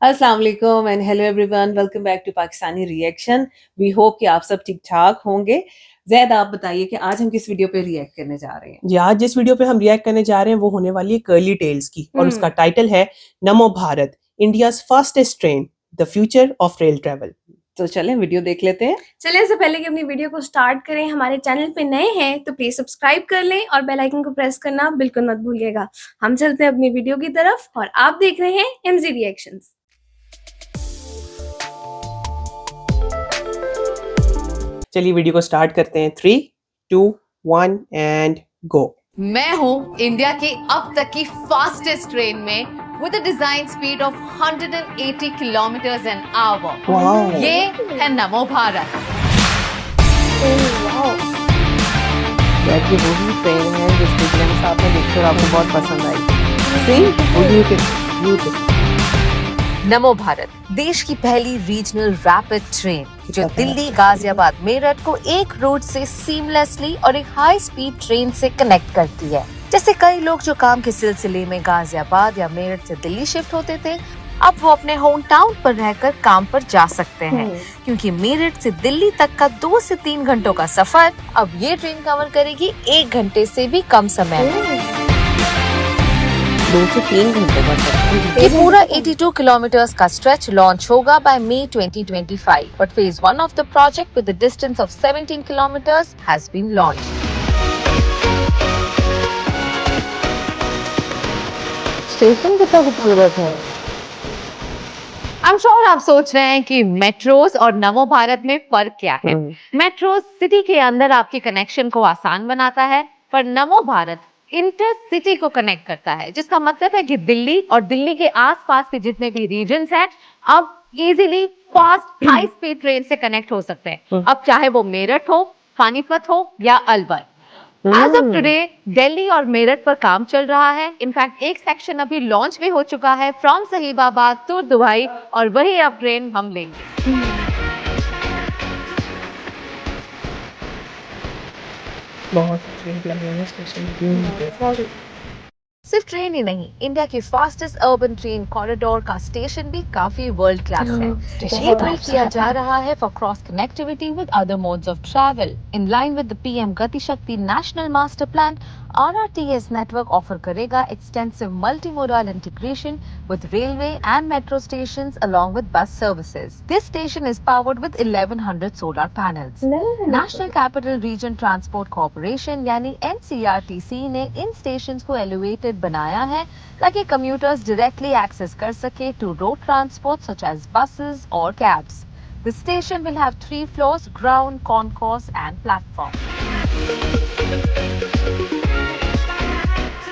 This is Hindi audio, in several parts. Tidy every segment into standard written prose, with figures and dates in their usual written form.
अस्सलाम वालेकुम and hello everyone, welcome back to Pakistani reaction. We hope कि आप सब ठीक ठाक होंगे। जैद, आप बताइए कि आज हम किस वीडियो पे रिएक्ट करने जा रहे हैं। जी, आज जिस वीडियो पे हम रिएक्ट करने जा रहे हैं वो होने वाली है कर्ली टेल्स की और उसका टाइटल है नमो Bharat, India's fastest train, the future of rail travel. तो चलें वीडियो देख लेते हैं। चलें, इससे पहले कि अपनी वीडियो को स्टार्ट करें, हमारे चैनल पे नए हैं तो प्लीज सब्सक्राइब कर लें और बेल आइकन को प्रेस करना बिल्कुल मत भूलिएगा। हम चलते हैं अपनी वीडियो की तरफ और आप देख रहे हैं एमजी रिएक्शंस। चलिए वीडियो को स्टार्ट करते हैं। 3, 2, 1 एंड गो। मैं हूं इंडिया की अब तक की फास्टेस्ट ट्रेन में with a design speed of 180 kilometres an hour. Wow. ये है नमो भारत। जैद, ये वही ट्रेन है जिसकी ग्लिम्स आपने देखी और आपको बहुत पसंद आई। यूट्यूब नमो भारत देश की पहली रीजनल रैपिड ट्रेन जो दिल्ली, गाजियाबाद, मेरठ को एक रूट से सीमलेसली और एक हाई स्पीड ट्रेन से कनेक्ट करती है। जैसे कई लोग जो काम के सिलसिले में गाजियाबाद या मेरठ से दिल्ली शिफ्ट होते थे, अब वो अपने होम टाउन पर रहकर काम पर जा सकते हैं, क्योंकि मेरठ से दिल्ली तक का 2 से 3 घंटों का सफर अब ये ट्रेन कवर करेगी 1 घंटे से भी कम समय में। 2 से 3 घंटे का सफर। ये पूरा 82 किलोमीटर्स का स्ट्रेच लॉन्च होगा by May 2025, but phase 1 of the project with the distance of 17 kilometres has been launched. Station कितना खूबसूरत है। आई एम श्योर आप सोच रहे हैं कि मेट्रोस और नमो भारत में फर्क क्या है। मेट्रोस सिटी के अंदर आपके कनेक्शन को आसान बनाता है, पर नमो भारत इंटर सिटी को कनेक्ट करता है, जिसका मतलब है कि दिल्ली और दिल्ली के आसपास के जितने भी रीजन्स हैं अब easily fast high speed train से कनेक्ट हो सकते हैं। अब चाहे वो मेरठ हो, पानीपत हो या Alwar. As of today Delhi और मेरठ पर काम चल रहा है। इनफैक्ट एक सेक्शन अभी लॉन्च भी हो चुका है फ्रॉम सहीबाबाद टू दुबई, और वही अब ट्रेन हम लेंगे। बहुत ट्रेन लगे हैं स्टेशन। सिर्फ ट्रेन ही नहीं, इंडिया की फास्टेस्ट अर्बन ट्रेन कॉरिडोर का स्टेशन भी काफी वर्ल्ड क्लास है। ये बिल्ड किया जा रहा है for cross connectivity with other modes of travel. In line with the PM Gati Shakti national master plan, RRTS network offer करेगा extensive multimodal integration with railway and metro stations along with bus services. This station is powered with 1100 solar panels. National Capital Region Transport Corporation यानी NCRTC ने इन stations को elevated बनाया है ताकि commuters directly access कर सके to road transport such as buses or cabs. The station will have 3 floors: ground, concourse and platform.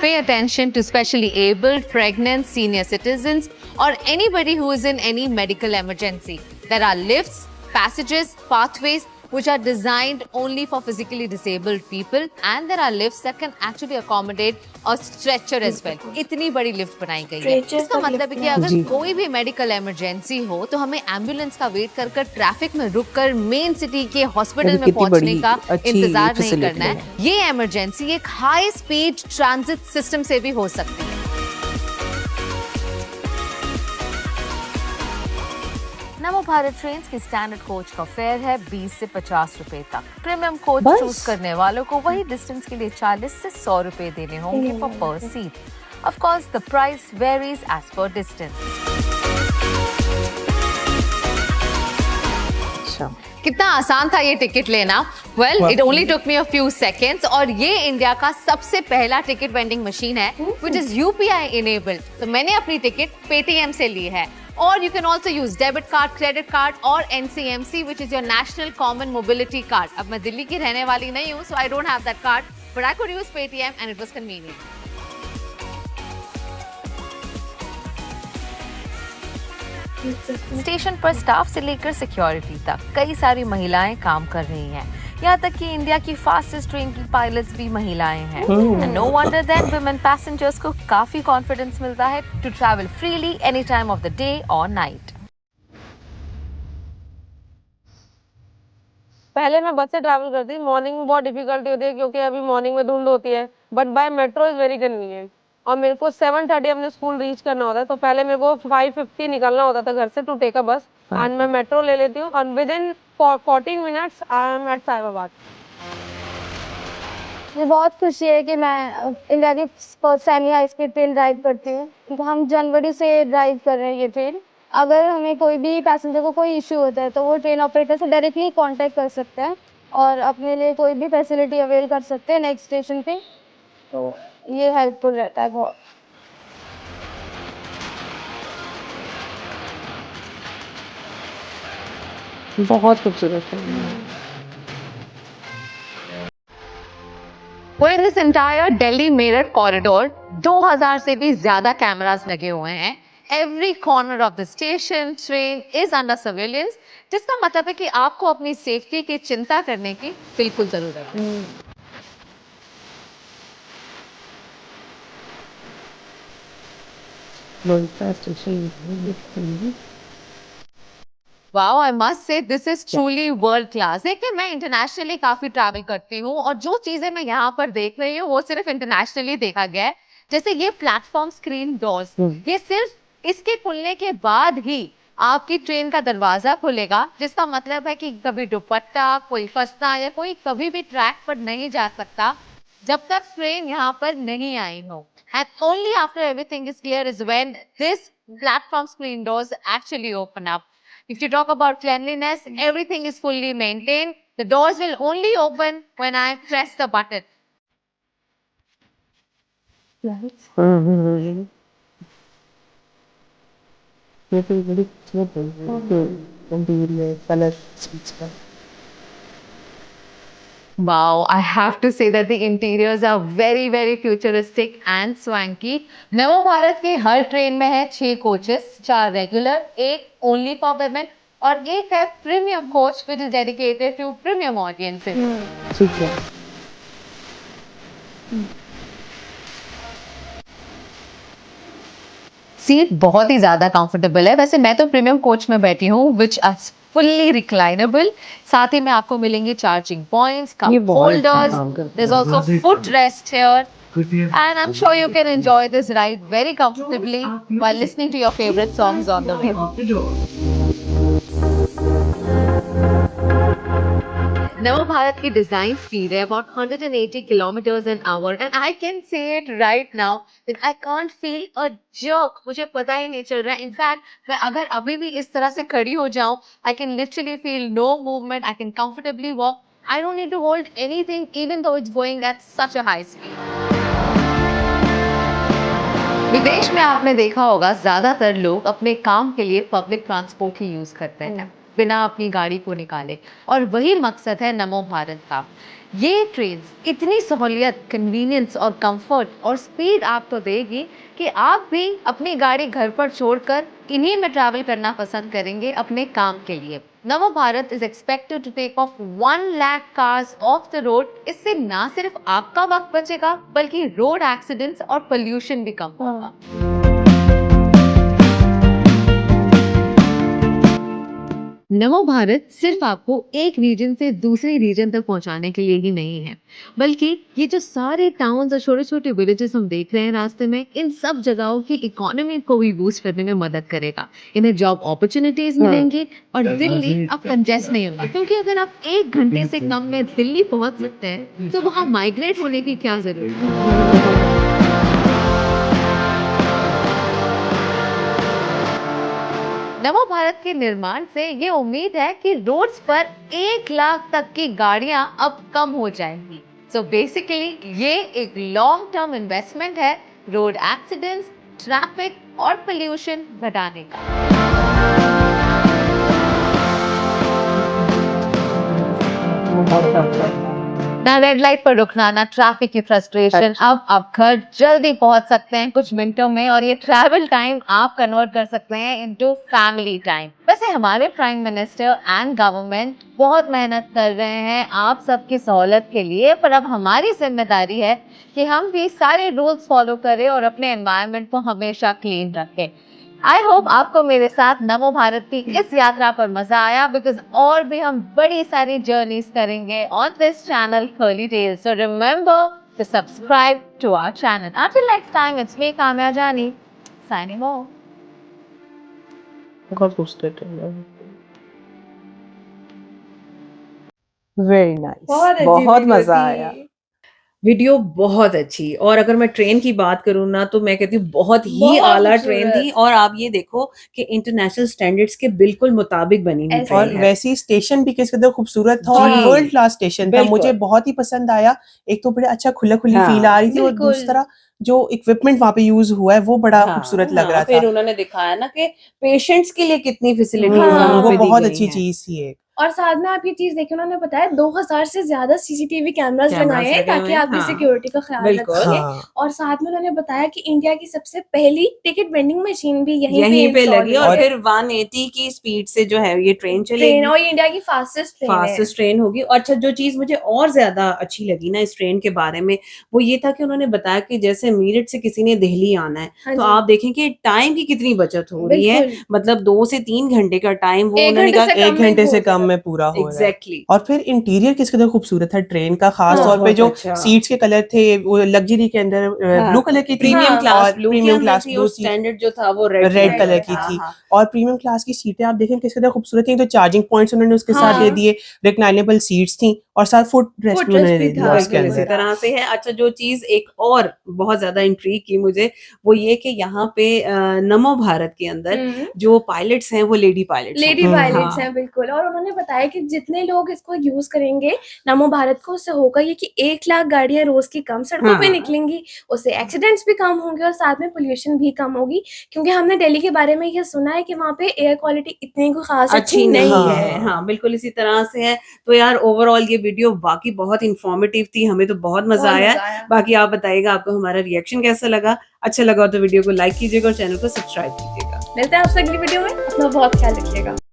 Pay attention to specially abled, pregnant, senior citizens, or anybody who is in any medical emergency. There are lifts, passages, pathways which are designed only for physically disabled people, and there are lifts that can actually accommodate a stretcher as well. इतनी बड़ी लिफ्ट बनाई गई है। इसका मतलब है कि अगर कोई भी मेडिकल इमरजेंसी हो तो हमें एम्बुलेंस का वेट कर कर ट्रैफिक में रुक कर मेन सिटी के हॉस्पिटल में पहुंचने का इंतजार नहीं करना है। ये इमरजेंसी एक हाई स्पीड ट्रांजिट सिस्टम से भी हो सकती है। नमो भारत ट्रेन की स्टैंडर्ड कोच का फेयर है 20 से 50 रुपए तक। प्रीमियम कोच चूज करने वालों को वही डिस्टेंस के लिए 40 से 100 रुपए देने होंगे for per seat. Of course the price varies as per distance. कितना आसान था ये टिकट लेना। Well, it only took me a few seconds, और ये इंडिया का सबसे पहला टिकट वेंडिंग मशीन है विच इज UPI इनेबल्ड। तो मैंने अपनी टिकट पेटीएम से ली है। और you can also use debit card, credit card और NCMC which is your National Common Mobility Card. अब मैं दिल्ली की रहने वाली नहीं हूँ, so I don't have that card, but I could use Paytm and it was convenient. Station पर स्टाफ से लेकर सिक्योरिटी तक कई सारी महिलाएं काम कर रही हैं। यहाँ तक कि इंडिया की फास्टेस्ट ट्रेन की पायलट्स भी महिलाएं हैं। No wonder then women passengers को काफी कॉन्फिडेंस मिलता है to travel freely any time of the day और नाइट। पहले मैं बस से ट्रैवल करती, मॉर्निंग में बहुत डिफिकल्टी होती है क्योंकि अभी मॉर्निंग में धुंध होती है, but by metro is very convenient. और मेरे को 7:30 अपने स्कूल रीच करना होता है, तो पहले मेरे को 5:50 निकलना होता था घर से टू टेक अ बस, एंड मैं मेट्रो ले लेती हूँ, और within 40 minutes I am at Sahibabad. मुझे बहुत खुशी है कि मैं इंडिया की first semi high speed train drive करती हूँ। तो हम जनवरी से ड्राइव कर रहे हैं ये ट्रेन। अगर हमें कोई भी पैसेंजर को कोई इश्यू होता है तो वो ट्रेन ऑपरेटर से डायरेक्टली कांटेक्ट कर सकते हैं और अपने लिए कोई भी फैसिलिटी अवेल कर सकते हैं नेक्स्ट स्टेशन पे। तो ये हेल्पफुल रहता है बहुत। बहुत खूबसूरत है। Well, in this entire Delhi mirror corridor, 2000 से भी ज्यादा कैमरास लगे हुए हैं। Every corner of the station, train is under surveillance, जिसका मतलब है कि आपको अपनी सेफ्टी की चिंता करने की बिल्कुल जरूरत है। Wow, I must say this is truly world class। देखिए, मैं इंटरनेशनली काफी ट्रैवल करती हूँ और जो चीजें मैं यहाँ पर देख रही हूँ वो सिर्फ इंटरनेशनली देखा गया है। जैसे ये प्लेटफॉर्म स्क्रीन डोर्स, ये सिर्फ इसके खुलने के बाद ही आपकी ट्रेन का दरवाजा खुलेगा, जिसका मतलब है कि कभी दुपट्टा, कोई फंसना या कोई कभी भी ट्रैक पर नहीं जा सकता जब तक ट्रेन यहाँ पर नहीं आई हो। And only after everything is clear is when this platform screen doors actually open up. If you talk about cleanliness, everything is fully maintained. The doors will only open when I press the button. Wow, I have to say that the interiors are very, very futuristic and swanky. नवो भारत की हर ट्रेन में है 6 कोचेस, 4 रेगुलर, एक ओनली फॉर women और एक है premium coach which is dedicated to premium audiences. Seat बहुत ही ज़्यादा कंफर्टेबल है। वैसे मैं तो प्रीमियम कोच में बैठी हूँ विच आर फुल्ली रिक्लाइनेबल। साथ ही में आपको मिलेंगे charging points, cup holders, there is also foot rest here, and I'm sure you can enjoy this ride very comfortably while listening to your favorite songs on the way. Nava Bharat की डिजाइन स्पीड है about 180 kilometers an hour and I can say it right now that I can't feel a jerk. मुझे पता ही नहीं चल रहा है। In fact, मैं अगर अभी भी इस तरह से खड़ी हो जाऊं, I can literally feel no movement. I can comfortably walk. I don't need to hold anything, even though it's going at such a high speed. विदेश में आपने देखा होगा ज्यादातर लोग अपने काम के लिए पब्लिक ट्रांसपोर्ट ही यूज करते हैं बिना अपनी गाड़ी को निकाले, और वही मकसद है नमो भारत का। ये ट्रेन इतनी सहूलियत, कन्वीनियंस और कंफर्ट और स्पीड आपको देगी कि आप भी अपनी गाड़ी घर पर छोड़कर इन्हीं में ट्रैवल करना पसंद करेंगे अपने काम के लिए। Namo Bharat is expected to take off 1 lakh cars off the road. इससे ना सिर्फ आपका वक्त बचेगा बल्कि रोड एक्सीडेंट्स और पोल्यूशन भी कम होगा। नमो भारत सिर्फ आपको एक रीजन से दूसरे रीजन तक पहुंचाने के लिए ही नहीं है, बल्कि ये जो सारे टाउन्स और छोटे छोटे विलेजेस हम देख रहे हैं रास्ते में, इन सब जगहों की इकोनॉमी को भी बूस्ट करने में मदद करेगा। इन्हें जॉब अपॉर्चुनिटीज मिलेंगी और दिल्ली अब कंजेस्ट नहीं होगा, क्योंकि अगर आप 1 घंटे से कम में दिल्ली पहुंच सकते हैं तो वहाँ माइग्रेट होने की क्या जरूरत है। नमो भारत के निर्माण से ये उम्मीद है कि रोड्स पर 1 लाख तक की गाड़ियां अब कम हो जाएंगी। सो बेसिकली ये एक लॉन्ग टर्म इन्वेस्टमेंट है रोड एक्सीडेंट्स, ट्रैफिक और पोल्यूशन घटाने का। ना रेड लाइट पर रुकना, ना ट्रैफिक की फ्रस्ट्रेशन। अब आप घर जल्दी पहुंच सकते हैं कुछ मिनटों में, और ये ट्रैवल टाइम आप कन्वर्ट कर सकते हैं इनटू फैमिली टाइम। वैसे हमारे प्राइम मिनिस्टर एंड गवर्नमेंट बहुत मेहनत कर रहे हैं आप सबकी सहूलत के लिए, पर अब हमारी जिम्मेदारी है कि हम भी सारे रूल्स फॉलो करें और अपने एनवायरनमेंट को हमेशा क्लीन रखें। आई होप आपको मेरे साथ नमो भारत की इस यात्रा पर मजा आया, बिकॉज और भी हम बड़ी सारी जर्नीज करेंगे on this channel Curly Tales. So remember, to subscribe to our channel. Until next time, it's me, Kamya Jani, signing off. Very nice, बहुत बहुत वीडियो मजा थी। आया। वीडियो बहुत अच्छी, और अगर मैं ट्रेन की बात करूँ ना तो मैं कहती हूँ बहुत ही बहुत आला ट्रेन खूबसूरत। थी, और आप ये देखो कि इंटरनेशनल स्टैंडर्ड्स के बिल्कुल मुताबिक बनी हुई ऐसे ट्रेन और ही है। वैसे ही स्टेशन भी किस कदर खूबसूरत था और जी, वर्ल्ड क्लास स्टेशन था, बिल्कुल। मुझे बहुत ही पसंद आया। एक तो बड़ा अच्छा खुला खुली हाँ, फील आ रही थी, और बिल्कुल। दूसरा जो इक्विपमेंट वहां पे यूज हुआ है वो बड़ा हाँ, खूबसूरत लग हाँ, रहा फिर था। उन्होंने दिखाया ना कि पेशेंट्स के लिए कितनी फैसिलिटीज हाँ, वहाँ वो पे दी बहुत गई अच्छी हैं। चीज थी एक। और साथ में आप ये चीज देखिए, उन्होंने बताया 2000 से ज्यादा सीसीटीवी कैमरास लगाए कैमरास हैं लगे हुए ताकि हैं, आप भी हाँ, सिक्योरिटी का ख्याल बिल्कुल। रख सकें। हाँ, और साथ में उन्होंने बताया कि इंडिया की सबसे पहली टिकट वेंडिंग मशीन भी यहीं पे लगी, इंस्टॉल और हुई फिर 180 की स्पीड से जो है ये ट्रेन ट्रेन, चलेगी, और ये इंडिया की फास्टेस्ट ट्रेन है। फास्टेस्ट ट्रेन होगी। और अच्छा, जो चीज मुझे और ज्यादा अच्छी लगी ना इस ट्रेन के बारे में, वो ये था कि उन्होंने बताया कि जैसे मीरठ से किसी ने दिल्ली आना है, हाँ तो जी, आप देखें कि टाइम की कितनी बचत हो रही है। बिल्कुल। मतलब 2 से 3 घंटे का टाइम वो 1 उन्होंने घंटे कहा, से 1 कम में घंटे से पहुंच कम जाता। में पूरा हो रहा है। एग्जैक्टली। और फिर इंटीरियर किस कदर खूबसूरत था ट्रेन का, खास हाँ, तौर पे बहुत जो अच्छा। सीट्स के कलर थे वो लग्जरी के अंदर हाँ, ब्लू कलर की थी, प्रीमियम हाँ, क्लास और ब्लू के प्रीमियम अंदर क्लास थी, ब्लू और थी, स्टैंडर्ड जो था वो रेड रेड कलर कलर का की था। थी। हाँ, और प्रीमियम क्लास की सीटें आप देखें किस कदर खूबसूरत थी, तो चार्जिंग पॉइंट्स उन्होंने उसके साथ दे हाँ, दिए, रिक्लाइनेबल सीट्स थी, और साथ फुट रेस्ट फुट भी उन्होंने रेस्ट दे भी दिया था, उसके बिल्कुल इसी अंदर। तरह से है। अच्छा, जो चीज एक और बहुत ज्यादा इंट्रीग की मुझे, वो ये कि यहाँ पे नमो भारत के अंदर हम्म, जो पायलट्स हैं वो लेडी पायलट्स हैं। लेडी पायलट्स हाँ, हैं, बिल्कुल। और उन्होंने बताया कि जितने लोग इसको यूज करेंगे नमो भारत को, उससे होगा ये कि 1 लाख गाड़ियां रोज की कम सड़कों पे हाँ, निकलेंगी, उससे एक्सीडेंट्स भी कम होंगे और साथ में पोल्यूशन भी कम होगी। क्योंकि हमने दिल्ली के बारे में ये सुना है कि वहाँ पे एयर क्वालिटी इतनी कोई खास अच्छी नहीं नहीं हाँ, है। हाँ, बिल्कुल इसी तरह से है। तो यार ओवरऑल ये वीडियो वाकई बहुत इंफॉर्मेटिव थी, हमें तो बहुत मजा बहुत आया। मजा आया। बाकी आप बताइएगा आपको हमारा रिएक्शन कैसा लगा। अच्छा लगा तो वीडियो को लाइक कीजिएगा और चैनल को सब्सक्राइब कीजिएगा। मिलते हैं आपसे अगली वीडियो में। अपना बहुत ख्याल रखिएगा।